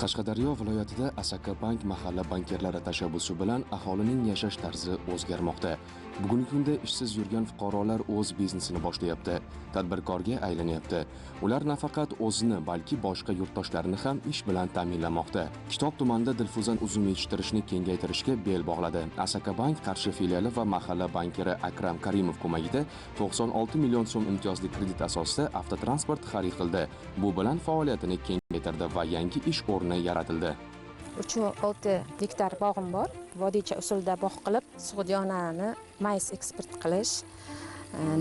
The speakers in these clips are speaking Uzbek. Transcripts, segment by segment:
Qashqadaryo viloyatida Asaka Bank mahalla bankirlari tashabbusi bilan aholining yashash tarzi o'zgarmoqda. Bugungi kunda ishsiz yurgan fuqarolar o'z biznesini boshlayapti, tadbirkorga aylanyapti. Ular nafaqat o'zini, balki boshqa yurtdoshlarini ham ish bilan ta'minlamoqda. Kitob tumanida dilfuzan uzum yetishtirishni kengaytirishga bel bog'ladi. Asaka Bank Qarshi filiali va mahalla bankiri Akram Karimov ko'magida 96 million so'm imtiyozli kredit asosida avtotransport xarid qildi. Bu bilan faoliyatini kengaytirdi va yangi ish o'rni yaratildi. 3-6 gektar bog'im bor. Vodiycha usulda bog' qilib, sug'diyonani mayiz eksport qilish,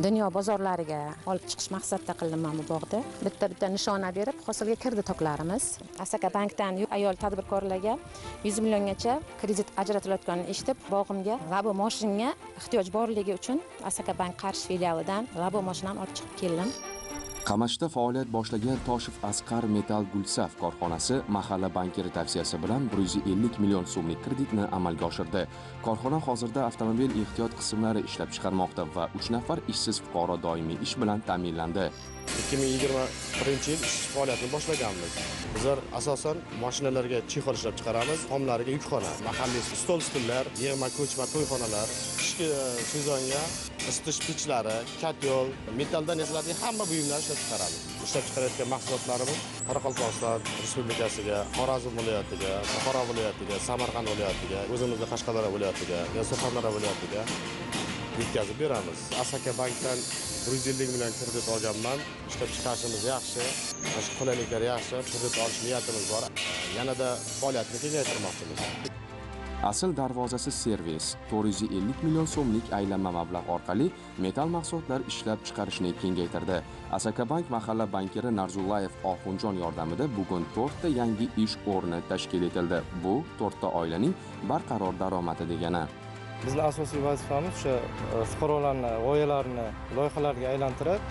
dunyo bozorlariga olib chiqish maqsadida qildim men bu bog'da. Bitta nishona berib, hosilga kirdi toklarimiz. Asaka Bankdan ayol tadbirkorlarga 100 milliongacha kredit ajratilayotganini eshitib, bog'imga labo moshinga ehtiyoj borligi uchun Asaka Bank Qarshi filialidan labo mashinani olib chiqib keldim. Qamashda faoliyat boshlagan Toshif Asqar Metal Gulsaf korxonasi mahalla bankiri tavsiyasi bilan 150 million so'mlik kreditni amalga oshirdi. Korxona hozirda avtomobil ehtiyot qismlari ishlab chiqarmoqda va 3 nafar ishsiz fuqaro doimiy ish bilan ta'minlandi. 2021-yil ish faoliyatini boshlaganmiz. Bizlar asosan mashinalarga chexol ishlab chiqaramiz, tomlariga yukxona, mahalliy stol-stullar, yig'ma ko'chma to'yxonalar, qishki sezonga isitish pechlari, katyol, metalldan yasaladigan hamma buyumlarni ishlab chiqaramiz. Ishlab chiqarayotgan mahsulotlarimiz Qoraqalpog'iston Respublikasiga, Xorazm viloyatiga, Buxoro viloyatiga, Samarqand viloyatiga, o'zimizning Qashqadaryo viloyatiga, Surxondaryo viloyatiga yetkazib beramiz. Asaka Bankdan 150 million kredit olganman. Ishlab chiqarishimiz yaxshi, qulayliklar yaxshi, kredit olish niyatimiz bor. Yanada faoliyatni kengaytirmoqchimiz. Asl darvozasi servis 450 million so'mlik aylanma mablag' orqali metal mahsulotlar ishlab chiqarishni kengaytirdi. Asaka Bank mahalla bankiri Narzullayev Oxunjon yordamida bugun 4 ta yangi ish o'rni tashkil etildi. Bu 4 ta oilaning barqaror daromadi degani. Bizning asosiy vazifamiz o'sha fuqarolarning g'oyalarini loyihalarga aylantirib,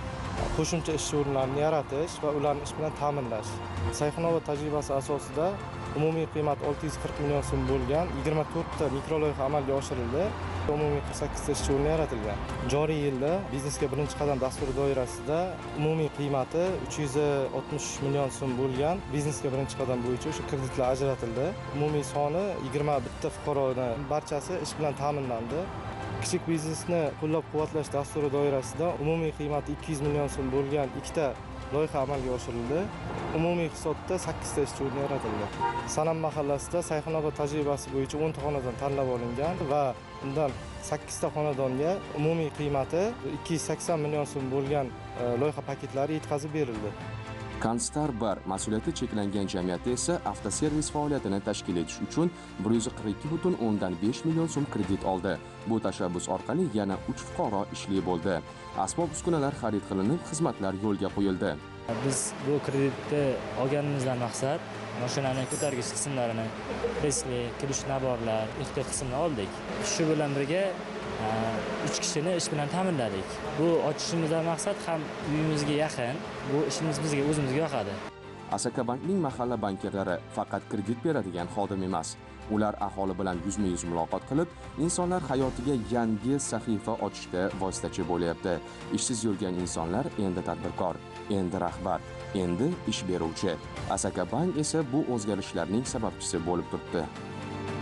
qo'shimcha ish o'rinlarini yaratish va ularni ish bilan ta'minlash. Sayxunobod tajribasi asosida umumiy qiymat 640 million so'm bo'lgan 24 ta mikroloyiha amalga oshirildi. Umumiy 48 ta ish o'rni yaratilgan. Joriy yilda biznesga birinchi qadam dasturi doirasida umumiy qiymati 360 million so'm bo'lgan biznesga birinchi qadam bo'yicha o'sha kreditlar ajratildi. Umumiy soni 21 ta fuqaroning barchasi ish bilan ta'minlandi. Kichik biznesni qo'llab-quvvatlash dasturi doirasida umumiy qiymati 200 million so'm bo'lgan 2 ta loyiha amalga oshirildi. Umumiy hisobda 8 ta ish o'rni yaratildi. Sanam mahallasida Sayxunobod tajribasi bo'yicha 10 ta xonadon tanlab olingan va undan 8 ta xonadonga umumiy qiymati 280 million so'm bo'lgan loyiha paketlari yetkazib berildi. Kanstar Bar mas'uliyati cheklangan jamiyati esa avtoservis faoliyatini tashkil etish uchun 142,5 million so'm kredit oldi. Bu tashabbus orqali yana 3 fuqaro ishli bo'ldi. Asbob-uskunalar xarid qilinib, xizmatlar yo'lga qo'yildi. Biz bu kreditni olganimizdan maqsad mashinaning ko'targich qismlarini, kresli, kirish naborlar, ehtiyot qismini oldik. Shu bilan birga 3 kishini ish bilan ta'minladik. Bu ochishimizdan maqsad ham uyimizga yaqin, bu ishimiz bizga o'zimizga yoqadi. Asaka Bankning mahalla bankirlari faqat kredit beradigan xodim emas. Ular aholi bilan yuzma-yuz muloqot qilib, insonlar hayotiga yangi sahifa ochishda vositachi bo'lyapti. Ishsiz yurgan insonlar endi tadbirkor, endi rahbar, endi ish beruvchi. Asaka Bank esa bu o'zgarishlarning sababchisi bo'lib turibdi.